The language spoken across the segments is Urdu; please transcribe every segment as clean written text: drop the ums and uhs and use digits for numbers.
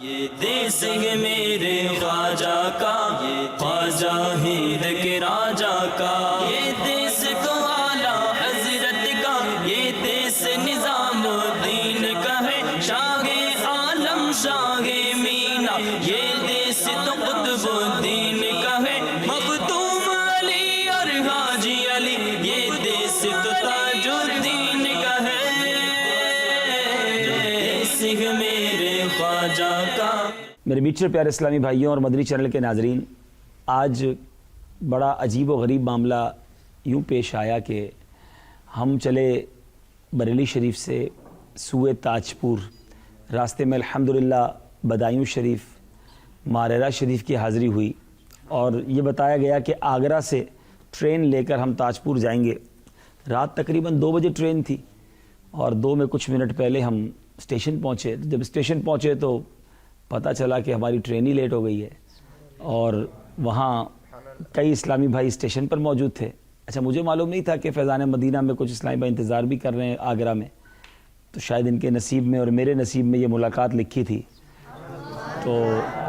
یہ دیس ہے میرے خواجہ کا، یہ خواجہ ہند کے راجا کا، یہ دیس تو اعلیٰ حضرت کا، یہ دیس نظام الدین کا ہے، شاہ عالم شاہ مینا، یہ دیس تو قطب الدین کا ہے، مختوم علی اور حاجی علی، یہ دیس تو تاج الدین کا ہے، دیس ہے میرے خواجہ کا۔ میرے میٹھے پیارے اسلامی بھائیوں اور مدنی چینل کے ناظرین، آج بڑا عجیب و غریب معاملہ یوں پیش آیا کہ ہم چلے بریلی شریف سے سوئے تاج پور، راستے میں الحمدللہ بدایوں شریف، ماریرا شریف کی حاضری ہوئی اور یہ بتایا گیا کہ آگرہ سے ٹرین لے کر ہم تاج پور جائیں گے۔ رات تقریباً 2 بجے ٹرین تھی اور 2 میں کچھ منٹ پہلے ہم اسٹیشن پہنچے۔ جب اسٹیشن پہنچے تو پتہ چلا کہ ہماری ٹرین ہی لیٹ ہو گئی ہے اور وہاں کئی اسلامی بھائی اسٹیشن پر موجود تھے۔ اچھا، مجھے معلوم نہیں تھا کہ فیضان مدینہ میں کچھ اسلامی بھائی انتظار بھی کر رہے ہیں آگرہ میں، تو شاید ان کے نصیب میں اور میرے نصیب میں یہ ملاقات لکھی تھی، تو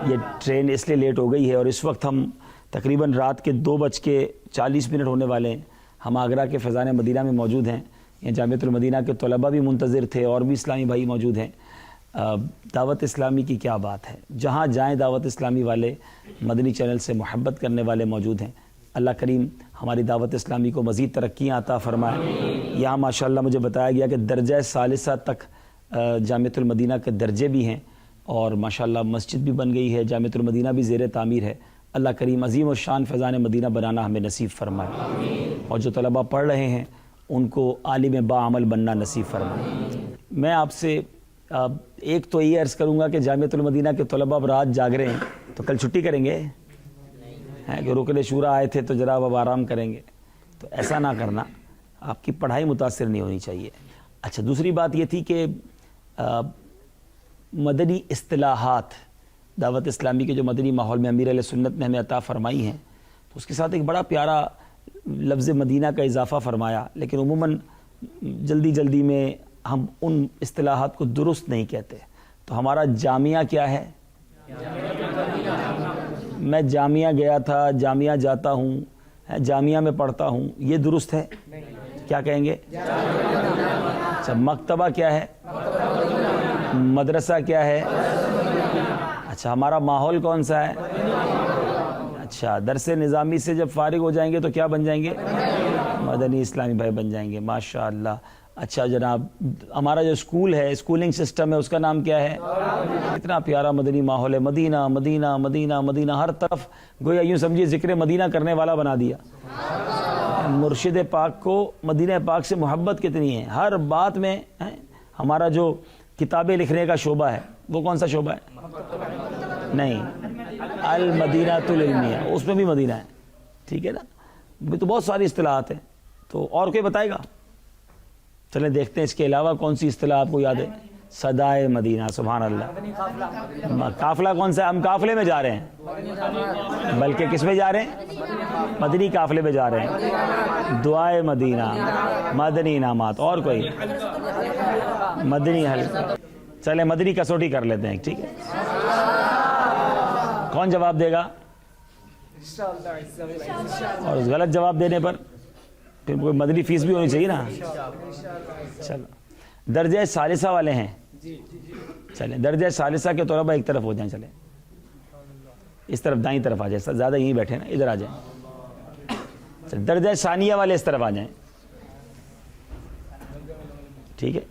یہ ٹرین اس لیے لیٹ ہو گئی ہے اور اس وقت ہم تقریباً رات کے 2:40 ہونے والے ہیں۔ ہم آگرہ کے فیضان مدینہ میں موجود ہیں، یہاں جامعۃ المدینہ کے طلباء بھی منتظر تھے اور بھی اسلامی بھائی موجود ہیں۔ دعوت اسلامی کی کیا بات ہے، جہاں جائیں دعوت اسلامی والے، مدنی چینل سے محبت کرنے والے موجود ہیں۔ اللہ کریم ہماری دعوت اسلامی کو مزید ترقیاں عطا فرمائے۔ یہاں ماشاءاللہ مجھے بتایا گیا کہ درجہ ثالثہ تک جامعۃ المدینہ کے درجے بھی ہیں اور ماشاءاللہ مسجد بھی بن گئی ہے، جامعۃ المدینہ بھی زیر تعمیر ہے۔ اللہ کریم عظیم الشان فیضان مدینہ بنانا ہمیں نصیب فرمائے اور جو طلباء پڑھ رہے ہیں ان کو عالم باعمل بننا نصیب فرمائے۔ میں آپ سے ایک تو یہ عرض کروں گا کہ جامعۃ المدینہ کے طلباء اب رات جاگ رہے ہیں تو کل چھٹی کریں گے کہ رکن شورا آئے تھے تو ذرا اب آرام کریں گے، تو ایسا نہ کرنا، آپ کی پڑھائی متاثر نہیں ہونی چاہیے۔ اچھا، دوسری بات یہ تھی کہ مدنی اصطلاحات دعوت اسلامی کے جو مدنی ماحول میں امیر علیہ سنت نے ہمیں عطا فرمائی ہیں، تو اس کے ساتھ ایک بڑا پیارا لفظ مدینہ کا اضافہ فرمایا، لیکن عموماً جلدی میں ہم ان اصطلاحات کو درست نہیں کہتے۔ تو ہمارا جامعہ کیا ہے؟ میں جامعہ گیا تھا، جامعہ جاتا ہوں، جامعہ میں پڑھتا ہوں، یہ درست ہے؟ کیا کہیں گے؟ اچھا، مکتبہ کیا ہے؟ مدرسہ کیا ہے؟ اچھا، ہمارا ماحول کون سا ہے؟ اچھا، درس نظامی سے جب فارغ ہو جائیں گے تو کیا بن جائیں گے؟ مدنی اسلامی بھائی بن جائیں گے، ماشاءاللہ۔ اچھا جناب، ہمارا جو اسکول ہے، اسکولنگ سسٹم ہے، اس کا نام کیا ہے؟ اتنا پیارا مدنی ماحول ہے، مدینہ مدینہ مدینہ مدینہ، ہر طرف گویا یوں سمجھیے ذکر مدینہ کرنے والا بنا دیا۔ مرشد پاک کو مدینہ پاک سے محبت کتنی ہے، ہر بات میں۔ ہمارا جو کتابیں لکھنے کا شعبہ ہے وہ کون سا شعبہ ہے؟ نہیں، المدینہ العلمیہ، اس میں بھی مدینہ ہے، ٹھیک ہے نا؟ تو بہت ساری اصطلاحات ہیں، تو اور کوئی بتائے گا؟ چلیں دیکھتے ہیں اس کے علاوہ کون سی اصطلاح آپ کو یاد ہے۔ صدائے مدینہ، سبحان اللہ۔ قافلہ کون سا ہے؟ ہم قافلے میں جا رہے ہیں، بلکہ کس میں جا رہے ہیں؟ مدنی قافلے میں جا رہے ہیں۔ دعائے مدینہ، مدنی انعامات، اور کوئی؟ مدنی حل۔ چلیں مدنی کسوٹی کر لیتے ہیں، ٹھیک ہے؟ کون جواب دے گا؟ اور اس غلط جواب دینے پر پھر کوئی مدنی فیس بھی ہونی چاہیے نا۔ چلو، درجہ ثالثہ والے ہیں، چلیں درجہ ثالثہ کے طلباء ایک طرف ہو جائیں، چلیں اس طرف دائیں طرف آ جائیں، زیادہ یہیں بیٹھے نا، ادھر آ جائیں۔ درجہ ثانیہ والے اس طرف آ جائیں، ٹھیک ہے؟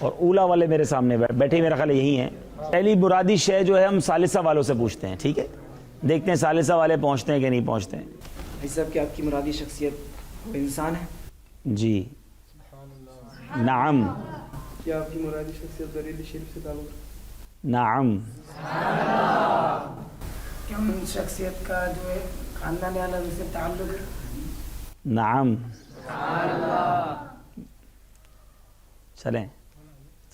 اور اولا والے میرے سامنے بیٹھے، میرا خیال یہی ہیں۔ پہلی مرادی شے جو ہے ہم ثالثہ والوں سے پوچھتے ہیں، ٹھیک ہے؟ دیکھتے ہیں ثالثہ والے پہنچتے ہیں کہ نہیں پہنچتے ہیں۔ بھائی صاحب، کیا آپ کی مرادی شخصیت وہ انسان ہے؟ جی نعم۔ کیا آپ کی مرادی شخصیت بریلی شریف سے تعلق؟ نعم۔ کیا ان شخصیت کا جو ہے خاندان اعلیٰ سے تعلق ہے؟ نعم۔ چلیں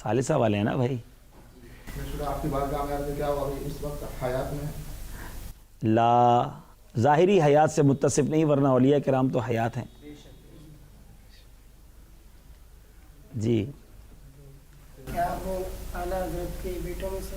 ثالثہ والے ہیں نا بھائی۔ آپ کی بات کا کیا ہوا اس وقت حیات میں؟ لا، ظاہری حیات سے متصف نہیں، ورنہ اولیاء کرام تو حیات ہیں۔ جی، کیا وہ اعلیٰ حضرت کے بیٹوں میں سے؟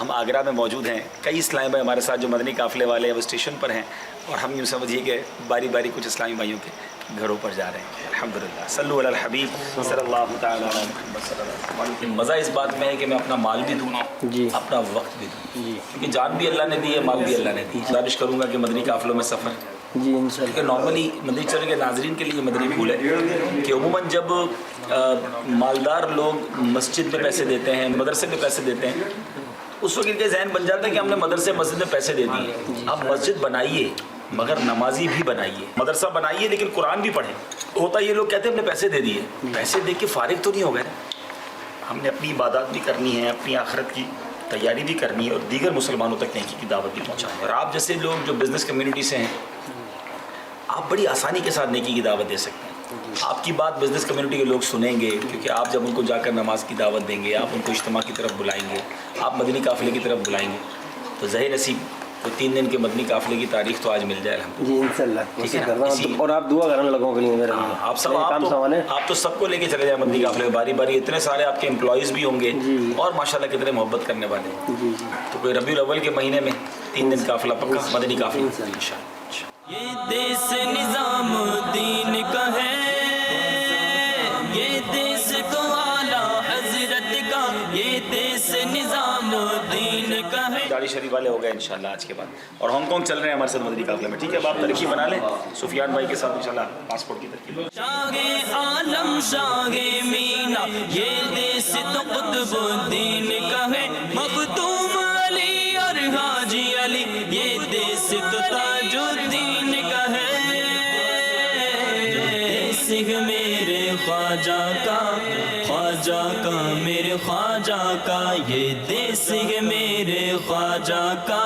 ہم آگرہ میں موجود ہیں. کئی اسلامی بھائی ہمارے ساتھ جو مدنی قافلے والے ہیں وہ اسٹیشن پر ہیں, اور ہم یوں سمجھیے کہ باری باری کچھ اسلامی بھائیوں کے گھروں پر جا رہے ہیں. الحمدللہ. صلو علی الحبیب صلی اللہ تعالی علی محمد صلی اللہ علیہ وسلم. مزہ اس بات میں ہے کہ میں اپنا مال بھی دوں جی, اپنا وقت بھی دوں, کیونکہ جان بھی اللہ نے دی ہے, مال بھی اللہ نے دی. گزارش کروں گا کہ مدنی قافلوں میں سفر, جی انشاءاللہ. کہ نارملی مدنی چینل کے ناظرین کے لیے مدنی پھول ہے کہ عموماً جب مالدار لوگ مسجد میں پیسے دیتے ہیں, مدرسے میں پیسے دیتے ہیں, اس وقت ان کے ذہن بن جاتا ہے کہ ہم نے مدرسے مسجد میں پیسے دے دیے. آپ مسجد بنائیے مگر نمازی بھی بنائیے, مدرسہ بنائیے لیکن قرآن بھی پڑھیں. ہوتا یہ لوگ کہتے ہیں ہم نے پیسے دے دیے, پیسے دے کے فارغ تو نہیں ہو گئے. ہم نے اپنی عبادات بھی کرنی ہے, اپنی آخرت کی تیاری بھی کرنی ہے, اور دیگر مسلمانوں تک نیکی کی دعوت بھی پہنچانی ہے. اور آپ جیسے لوگ جو بزنس کمیونٹی سے ہیں, آپ بڑی آسانی کے ساتھ نیکی کی دعوت دے سکتے ہیں. آپ کی بات بزنس کمیونٹی کے لوگ سنیں گے, کیونکہ آپ جب ان کو جا کر نماز کی دعوت دیں گے, آپ ان کو اجتماع کی طرف بلائیں گے, آپ مدنی قافلے کی طرف بلائیں گے, تو ظاہر نصیب تو 3 دن کے مدنی قافلے کی تاریخ تو آج مل جائے الحمدللہ. جی انشاءاللہ کوشش کر رہا ہوں, اور آپ دعا کرنے لگوں کے لیے میرا آپ سب آپ تو سب کو لے کے چلے جائیں مدنی قافلے میں باری باری. اتنے سارے آپ کے امپلائیز بھی ہوں گے, اور ماشاءاللہ کتنے محبت کرنے والے ہیں. جی جی, تو کوئی ربیع الاول کے مہینے میں 3 دن قافلہ پکا مدنی قافلہ انشاءاللہ. یہ دیس نظام دین کا ہے, یہ دیس تو اعلیٰ حضرت کا, یہ دیس نظام دین کا ہے. داڑھی شریف والے ہو گئے انشاءاللہ آج کے بعد, اور ہانگ کانگ چل رہے ہیں ہمارے ساتھ مدنی قافلے میں. ٹھیک ہے, اب آپ ترقی بنا لیں سفیان بھائی کے ساتھ انشاءاللہ پاسپورٹ کی ترقی. شاہ عالم شاہ مینا, یہ دیس تو قطب الدین کا ہے. مختوم علی اور حاجی علی, یہ دیس تو تاج الدین کا ہے. دیس میرے خواجہ کا, خواجہ کا میرے خواجہ کا, یہ دیس میرے خواجہ کا,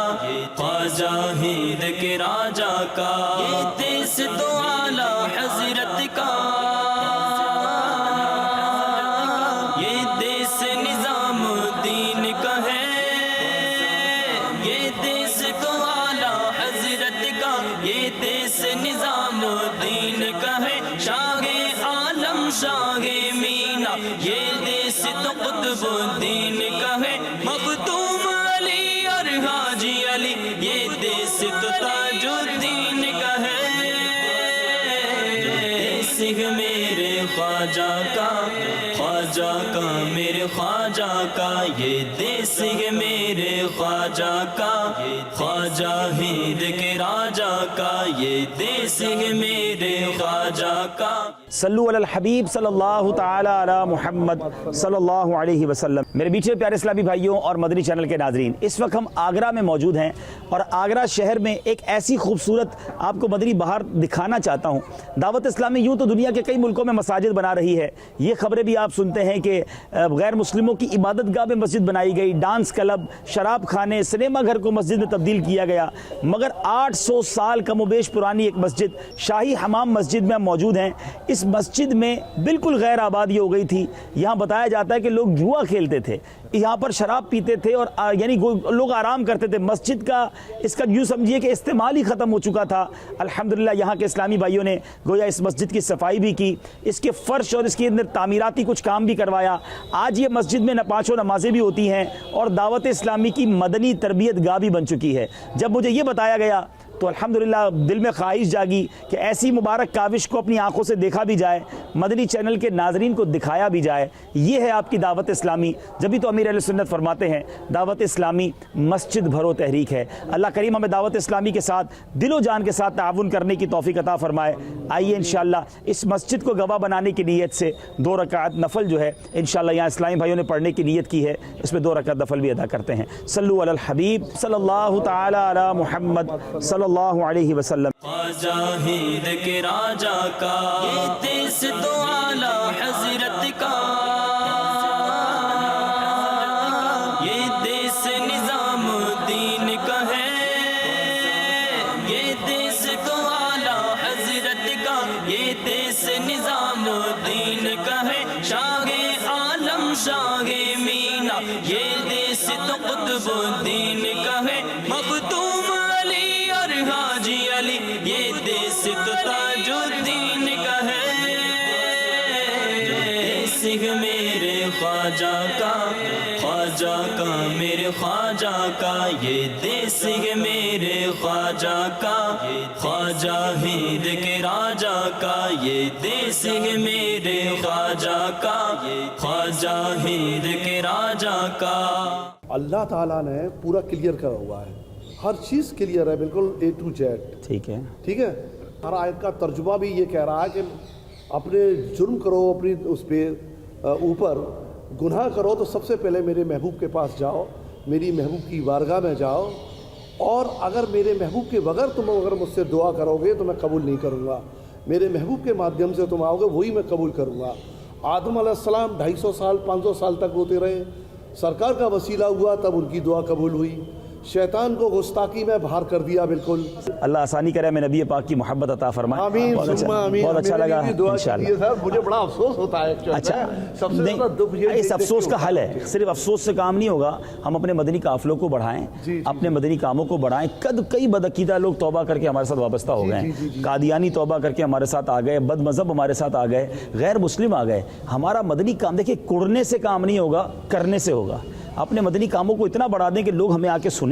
خواجہ ہند کے راجا کا, یہ دیس تو اعلیٰ حضرت کا, یہ دیس نظام دین کا ہے, یہ دیس تو اعلیٰ حضرت کا, یہ دیس نظام دین کا ہے. شاہ عالم شاہ مینا, یہ دیس تو قطب الدین کا ہے. مختوم علی اور حاجی علی, یہ دیس تو تاج الدین کا ہے. دیس میرے خواجہ کا, خواجہ کا میرے خواجہ کا, یہ دیس میرے خواجہ کا, خواجہ ہند کے راجا کا, یہ دیس میرے خواجہ کا. صلو علی الحبیب صلی اللہ تعالی علی محمد صلی اللہ علیہ وسلم. میرے میٹھے پیارے اسلامی بھائیوں اور مدنی چینل کے ناظرین, اس وقت ہم آگرہ میں موجود ہیں, اور آگرہ شہر میں ایک ایسی خوبصورت آپ کو مدنی بہار دکھانا چاہتا ہوں. دعوت اسلامی یوں تو دنیا کے کئی ملکوں میں مساجد بنا رہی ہے, یہ خبریں بھی آپ سنتے ہیں کہ غیر مسلموں کی عبادت گاہ میں مسجد بنائی گئی, ڈانس کلب, شراب خانے, سنیما گھر کو مسجد میں تبدیل کیا گیا. مگر 800 سال کم و بیش پرانی ایک مسجد شاہی حمام مسجد میں ہم موجود ہیں. اس مسجد میں بالکل غیر آبادی ہو گئی تھی. یہاں بتایا جاتا ہے کہ لوگ جوا کھیلتے تھے, یہاں پر شراب پیتے تھے, اور یعنی لوگ آرام کرتے تھے. مسجد کا اس کا یوں سمجھیے کہ استعمال ہی ختم ہو چکا تھا. الحمدللہ یہاں کے اسلامی بھائیوں نے گویا اس مسجد کی صفائی بھی کی, اس کے فرش اور اس کے اندر تعمیراتی کچھ کام بھی کروایا. آج یہ مسجد میں پانچوں نمازیں بھی ہوتی ہیں, اور دعوت اسلامی کی مدنی تربیت گاہ بھی بن چکی ہے. جب مجھے یہ بتایا گیا تو الحمدللہ دل میں خواہش جاگی کہ ایسی مبارک کاوش کو اپنی آنکھوں سے دیکھا بھی جائے, مدنی چینل کے ناظرین کو دکھایا بھی جائے. یہ ہے آپ کی دعوت اسلامی. جبھی تو امیر اہل سنت فرماتے ہیں دعوت اسلامی مسجد بھرو تحریک ہے. اللہ کریم ہمیں دعوت اسلامی کے ساتھ دل و جان کے ساتھ تعاون کرنے کی توفیق عطا فرمائے. آئیے انشاءاللہ اس مسجد کو گواہ بنانے کی نیت سے 2 رکعت نفل جو ہے انشاءاللہ یہاں اسلامی بھائیوں نے پڑھنے کی نیت کی ہے, اس میں 2 رکعت نفل بھی ادا کرتے ہیں. صلو علی الحبیب صلی اللہ تعالی علی محمد صلی اللہ علیہ وسلم. خواجہ ہند کے راجا کا, یہ دیس تو اعلیٰ حضرت کا, یہ دیس نظام دین کا ہے, یہ دیس تو اعلیٰ حضرت کا, یہ دیس نظام دین کا ہے. شاہ عالم شاہ مینا, یہ دیس تو قطب الدین کا ہے. مختوم علی اور حاجی علی, یہ دیس تو تاج الدین کا ہے. دیس میرے خواجہ کا, خواجہ کا میرے خواجہ یہ دیس ہے میرے خواجہ کا، خواجہ ہند کے راجا کا، یہ دیس ہے میرے خواجہ کا، خواجہ ہند کے راجا کا۔ اللہ تعالیٰ نے پورا کلیئر کرا ہوا ہے، ہر چیز کلیئر ہے بالکل A to Z۔ ٹھیک ہے، ٹھیک ہے، ہر آیت کا ترجمہ بھی یہ کہہ رہا ہے کہ اپنے جرم کرو، اپنی اس پہ اوپر گناہ کرو تو سب سے پہلے میرے محبوب کے پاس جاؤ، میری محبوب کی بارگاہ میں جاؤ، اور اگر میرے محبوب کے بغیر تم اگر مجھ سے دعا کرو گے تو میں قبول نہیں کروں گا، میرے محبوب کے مادھیم سے تم آؤ گے وہی میں قبول کروں گا۔ آدم علیہ السلام 250 سال 500 سال تک ہوتے رہے، سرکار کا وسیلہ ہوا تب ان کی دعا قبول ہوئی، شیطان کو گستاخی میں باہر کر دیا بالکل۔ اللہ آسانی کرے، ہمیں نبی پاک کی محبت عطا فرمائے۔ آمین بہت ثم آمین۔ بہت اچھا لگا انشاءاللہ صاحب، مجھے بڑا افسوس ہوتا ہے اچھا سب سے زیادہ دکھ یہ اس افسوس کا حل ہے، صرف افسوس سے کام نہیں ہوگا، ہم اپنے مدنی قافلوں کو بڑھائیں، اپنے مدنی کاموں کو بڑھائیں۔ کئی بدعقیدہ لوگ توبہ کر کے ہمارے ساتھ وابستہ ہو گئے ہیں، قادیانی توبہ کر کے ہمارے ساتھ آ گئے، بد مذہب ہمارے ساتھ آ گئے، غیر مسلم آ گئے۔ ہمارا مدنی کام دیکھیں کڑنے سے کام نہیں ہوگا، کرنے سے ہوگا۔ اپنے مدنی کاموں کو اتنا بڑھا دیں کہ لوگ ہمیں آ کے سنیں۔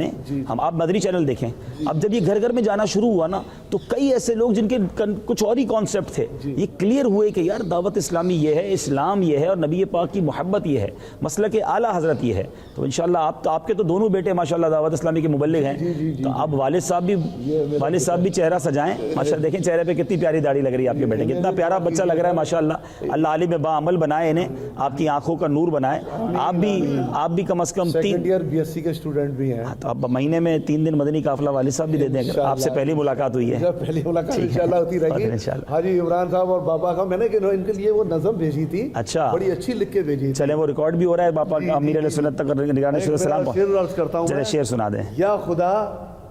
ہم آپ مدنی چینل دیکھیں، اب جب یہ گھر گھر میں جانا شروع ہوا نا تو کئی ایسے لوگ جن کے کچھ اور ہی کانسیپٹ تھے یہ کلیئر ہوئے کہ یار دعوت اسلامی یہ ہے، اسلام یہ ہے، اور نبی پاک کی محبت یہ ہے، مسلک اعلیٰ حضرت یہ ہے۔ تو انشاءاللہ آپ کے تو دونوں بیٹے ماشاءاللہ دعوت اسلامی کے مبلغ ہیں، تو اب والد صاحب بھی چہرہ سجائیں۔ ماشاءاللہ دیکھیں چہرے پہ کتنی پیاری داڑھی لگ رہی ہے آپ کے بیٹے، کتنا پیارا بچہ لگ رہا ہے ماشاءاللہ۔ اللہ عالم باعمل بنائے انہیں، آپ کی آنکھوں کا نور بنائے۔ آپ بھی کم از کم BSc کے اسٹوڈنٹ بھی ہیں، تو اب مہینے میں 3 دن مدنی قافلہ والد صاحب بھی دے دیں گے۔ آپ سے پہلی ملاقات ہوئی ہے، پہلی ملاقات انشاءاللہ ہوتی رہے گی۔ حاجی عمران صاحب اور بابا کا میں نے ان کے لیے وہ نظم بھیجی تھی، اچھا بڑی اچھی لکھ کے بھیجی تھی۔ چلیں وہ ریکارڈ بھی ہو رہا ہے، باپا امیر علیہ سنت تک نگران السلام کو شعر عرض کرتا ہوں، چلیں شعر سنا دیں۔ یا خدا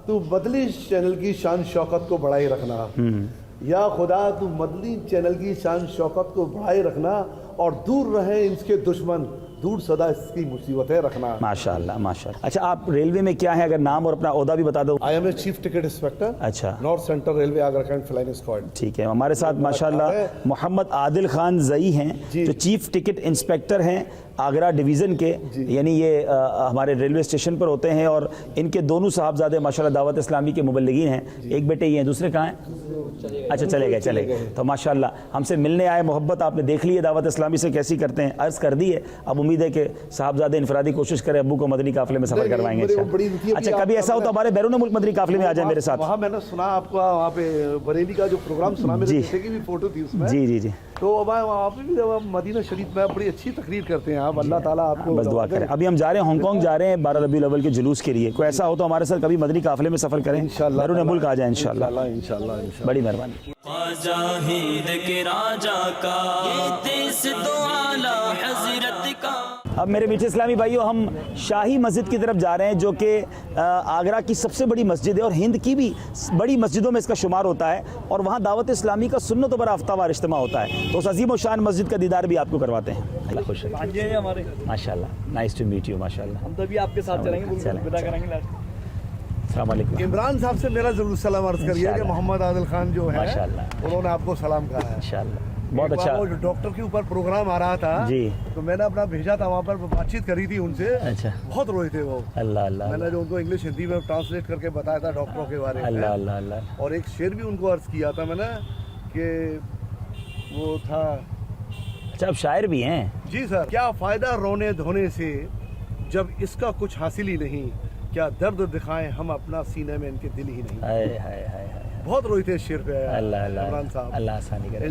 تو مدنی چینل کی شان شوکت کو بڑھائے رکھنا، یا خدا تو مدنی چینل کی شان شوکت کو بڑھائے رکھنا، اور دور رہیں ان کے دشمن، دور صدا اس کی مصیبتیں رکھنا۔ ماشاءاللہ ماشاءاللہ۔ اچھا آپ ریلوے میں کیا ہے، اگر نام اور اپنا عہدہ بھی بتا دو۔ I'm a chief ticket inspector, اچھا north central railway Agra Cantt flying squad. ٹھیک ہے، ہمارے ساتھ ماشاءاللہ محمد عادل خان زئی ہیں جو چیف ٹکٹ انسپیکٹر ہیں آگرہ ڈویژن کے، یعنی یہ ہمارے ریلوے اسٹیشن پر ہوتے ہیں، اور ان کے دونوں صاحبزادے ماشاءاللہ دعوت اسلامی کے مبلغین ہیں۔ ایک بیٹے یہ ہیں، دوسرے کہاں ہیں؟ اچھا چلے گئے۔ تو ماشاءاللہ ہم سے ملنے آئے، محبت آپ نے دیکھ لی ہے دعوت اسلامی سے کیسی کرتے ہیں، عرض کر دی ہے۔ اب امید ہے کہ صاحبزادے انفرادی کوشش کریں ابو کو مدنی قافلے میں سفر کروائیں گے انشاءاللہ۔ اچھا کبھی ایسا ہو تو ہمارے بیرون ملک مدنی قافلے میں آ جائیں میرے ساتھ۔ وہاں میں نے سنا آپ کا وہاں پہ بریلی کا جو پروگرام سنا، میرے بیٹے کی بھی فوٹو تھی اس میں۔ جی تو وہاں پہ بھی مدینہ شریف میں بڑی اچھی تقریر کرتے ہیں آپ، اللہ تعالیٰ آپ کو بس دعا کریں۔ ابھی ہم جا رہے ہیں ہانگ کانگ جا رہے ہیں 12 ربیع الاول کے جلوس کے لیے، کوئی ایسا ہو تو ہمارے ساتھ کبھی مدنی قافلے میں سفر کریں، بیرون ملک آ جائیں انشاءاللہ۔ بڑی مہربانی۔ خواجہ ہند کے راجا کا، یہ دیس تو اعلیٰ حضرت کا۔ اب میرے میٹھے اسلامی بھائیوں، ہم شاہی مسجد کی طرف جا رہے ہیں جو کہ آگرہ کی سب سے بڑی مسجد ہے اور ہند کی بھی بڑی مسجدوں میں اس کا شمار ہوتا ہے، اور وہاں دعوت اسلامی کا سنت و برآفتہ وار اجتماع ہوتا ہے، تو اس عظیم و شان مسجد کا دیدار بھی آپ کو کرواتے ہیں۔ اللہ خوش رکھے ہمارے، ماشاءاللہ، نائس ٹو میٹ یو، ماشاءاللہ۔ ہم تو بھی آپ کے ساتھ چلیں گے، ودا کریں گے۔ السلام علیکم۔ عمران صاحب سے میرا ضرور سلام عرض کریے کہ محمد عادل خان جو ہے ماشاءاللہ انہوں نے آپ کو سلام کہا ہے انشاءاللہ۔ بہت اچھا۔ وہ ڈاکٹر کے اوپر پروگرام آ رہا تھا جی، تو میں نے اپنا بھیجا تھا، وہاں پر بات چیت کری تھی ان سے، اچھا بہت روئے تھے وہ۔ اللہ میں نے جو ان کو انگلش ہندی میں ٹرانسلیٹ کر کے بتایا تھا ڈاکٹروں کے بارے میں، اللہ۔ اور ایک شعر بھی ان کو عرض کیا تھا میں نے کہ وہ تھا، اچھا آپ شاعر بھی ہیں؟ جی سر۔ کیا فائدہ رونے دھونے سے جب اس کا کچھ حاصل ہی نہیں، کیا درد دکھائیں ہم اپنا سینے میں ان کے دل ہی نہیں۔ بہت روئی تھے اس شعر پہ عمران صاحب۔ اللہ آسانی کرے،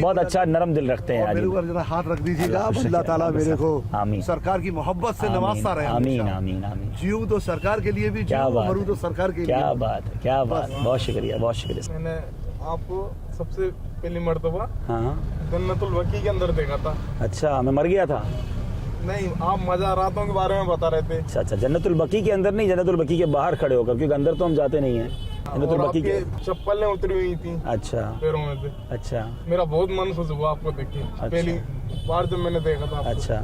بہت اچھا نرم دل رکھتے ہیں۔ میرے اوپر ذرا ہاتھ رکھ دیجیے گا، اللہ تعالیٰ میرے کو سرکار کی محبت سے نوازتا رہے۔ آمین آمین آمین۔ جیوں تو سرکار کے لیے بھی جیوں، مروں تو سرکار کے لیے۔ کیا بات ہے، کیا بات، بہت شکریہ، بہت شکریہ۔ میں نے آپ کو سب سے پہلی مرتبہ ہاں جنت البقیع کے اندر دیکھا تھا۔ اچھا میں مر گیا تھا؟ نہیں، آپ مزاراتوں کے بارے میں بتا رہے تھے۔ اچھا جنت البقیع کے اندر نہیں، جنت البقیع کے باہر کھڑے ہو کر، کیونکہ اندر تو ہم جاتے نہیں ہیں۔ جنت البقیع کے چپلیں اتری ہوئی تھیں اچھا پیروں میں سے۔ اچھا میرا بہت من خوش ہوا آپ کو دیکھ کے، پہلی بار جب میں نے دیکھا تھا۔ اچھا،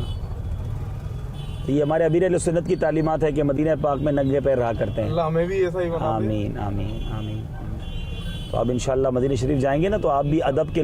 تو یہ ہمارے امیر علیہ سنت کی تعلیمات ہے کہ مدینہ پاک میں ننگے پیر رہا کرتے ہیں۔ اللہ ہمیں بھی ایسا ہی بنا دے۔ آمین آمین آمین۔ تو اب انشاءاللہ مدینہ شریف جائیں گے نا تو آپ بھی ادب کے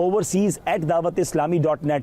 overseas@dawatislami.net।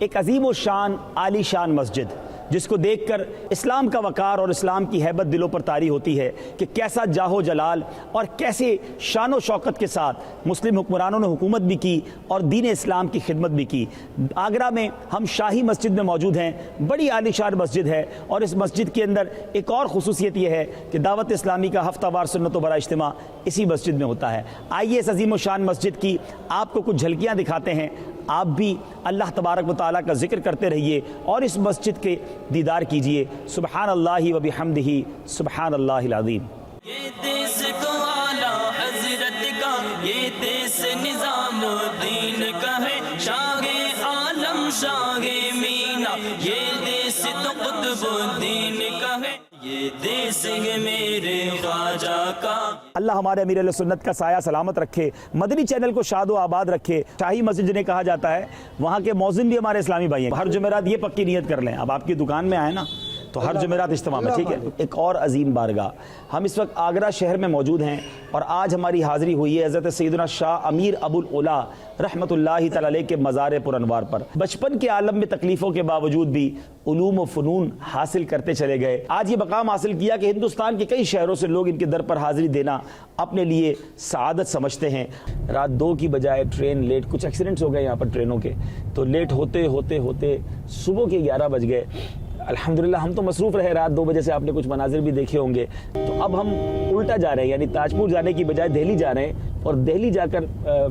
ایک عظیم و شان عالی شان مسجد جس کو دیکھ کر اسلام کا وقار اور اسلام کی ہیبت دلوں پر طاری ہوتی ہے کہ کیسا جاہ و جلال اور کیسے شان و شوکت کے ساتھ مسلم حکمرانوں نے حکومت بھی کی اور دین اسلام کی خدمت بھی کی۔ آگرہ میں ہم شاہی مسجد میں موجود ہیں، بڑی عالی شان مسجد ہے، اور اس مسجد کے اندر ایک اور خصوصیت یہ ہے کہ دعوت اسلامی کا ہفتہ وار سنت و برا اجتماع اسی مسجد میں ہوتا ہے۔ آئیے اس عظیم و شان مسجد کی آپ کو کچھ جھلکیاں دکھاتے ہیں، آپ بھی اللہ تبارک و تعالیٰ کا ذکر کرتے رہیے اور اس مسجد کے دیدار کیجئے۔ سبحان اللہ و بحمدہ، سبحان اللہ العظیم۔ یہ دیس تو اعلیٰ حضرت کا، یہ دیس نظام الدین کا ہے، شاہ عالم شاہ مینا، یہ دیس تو قطب الدین کا ہے، یہ دیس ہے میرے خواجہ کا۔ اللہ ہمارے امیر اہل سنت کا سایہ سلامت رکھے، مدنی چینل کو شاد و آباد رکھے۔ شاہی مسجد جنہیں کہا جاتا ہے، وہاں کے مؤذن بھی ہمارے اسلامی بھائی ہیں۔ ہر جمعرات یہ پکی نیت کر لیں، اب آپ کی دکان میں آئے نا تو ہر جمعرات اجتماع میں، ٹھیک ہے۔ ایک اور عظیم بارگاہ، ہم اس وقت آگرہ شہر میں موجود ہیں اور آج ہماری حاضری ہوئی ہے حضرت سیدنا شاہ امیر ابو العلا رحمۃ اللہ تعالی علیہ کے مزار پر انوار پر۔ بچپن کے عالم میں تکلیفوں کے باوجود بھی علوم و فنون حاصل کرتے چلے گئے۔ آج یہ مقام حاصل کیا کہ ہندوستان کے کئی شہروں سے لوگ ان کے در پر حاضری دینا اپنے لیے سعادت سمجھتے ہیں۔ رات 2 کی بجائے ٹرین لیٹ، کچھ ایکسیڈنٹس ہو گئے یہاں پر ٹرینوں کے، تو لیٹ ہوتے ہوتے ہوتے صبح کے 11 بج گئے۔ الحمدللہ ہم تو مصروف رہے، رات 2 بجے سے آپ نے کچھ مناظر بھی دیکھے ہوں گے۔ تو اب ہم الٹا جا رہے ہیں، یعنی تاج پور جانے کی بجائے دہلی جا رہے ہیں اور دہلی جا کر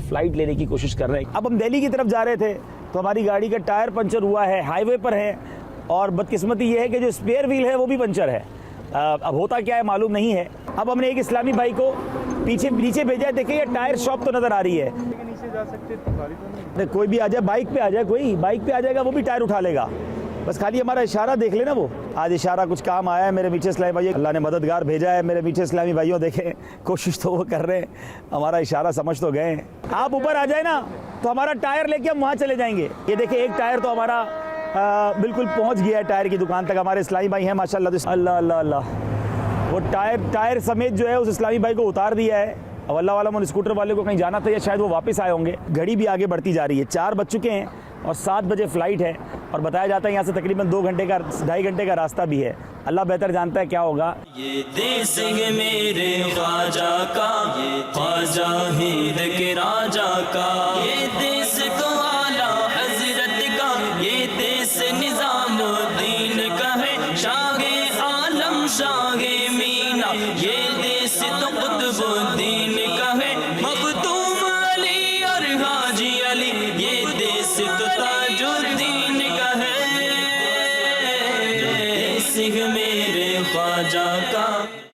فلائٹ لینے کی کوشش کر رہے ہیں۔ اب ہم دہلی کی طرف جا رہے تھے تو ہماری گاڑی کا ٹائر پنچر ہوا ہے، ہائی وے پر ہے، اور بدقسمتی یہ ہے کہ جو اسپیئر ویل ہے وہ بھی پنچر ہے۔ اب ہوتا کیا ہے معلوم نہیں ہے۔ اب ہم نے ایک اسلامی بھائی کو نیچے بھیجا ہے، دیکھیں یہ ٹائر شاپ تو نظر آ رہی ہے، نیچے جا سکتے تو گاڑی تو نہیں۔ کوئی بھی آ جائے، بائک پہ آ جائے، کوئی بائک پہ آ جائے گا وہ بھی ٹائر اٹھا لے گا، بس خالی ہمارا اشارہ دیکھ لینا۔ وہ آج اشارہ کچھ کام آیا ہے میرے میٹھے اسلامی بھائی، اللہ نے مددگار بھیجا ہے میرے میٹھے اسلامی بھائیوں، دیکھیں کوشش تو وہ کر رہے ہیں، ہمارا اشارہ سمجھ تو گئے ہیں۔ آپ اوپر آ جائیں نا تو ہمارا ٹائر لے کے ہم وہاں چلے جائیں گے۔ یہ دیکھیں ایک ٹائر تو ہمارا بالکل پہنچ گیا ہے ٹائر کی دکان تک، ہمارے اسلامی بھائی ہیں ماشاءاللہ۔ اللہ اللہ اللہ، وہ ٹائر سمیت جو ہے اس اسلامی بھائی کو اتار دیا ہے۔ اب اللہ عالم ان اسکوٹر والے کو کہیں جانا تھا یا شاید وہ واپس آئے ہوں گے۔ گھڑی بھی آگے بڑھتی جا رہی ہے، 4 بج چکے ہیں اور 7 بجے فلائٹ ہے، اور بتایا جاتا ہے یہاں سے تقریباً 2.5 گھنٹے کا راستہ بھی ہے۔ اللہ بہتر جانتا ہے کیا ہوگا۔ یہ دیس ہے میرے خواجہ کا، یہ خواجہ ہند کے راجہ کا، یہ دیس تو اعلیٰ حضرت کا، یہ دیس نظام الدین کا ہے، شاہ عالم شاہ مینا، یہ دیس تو قطب الدین کا ہے۔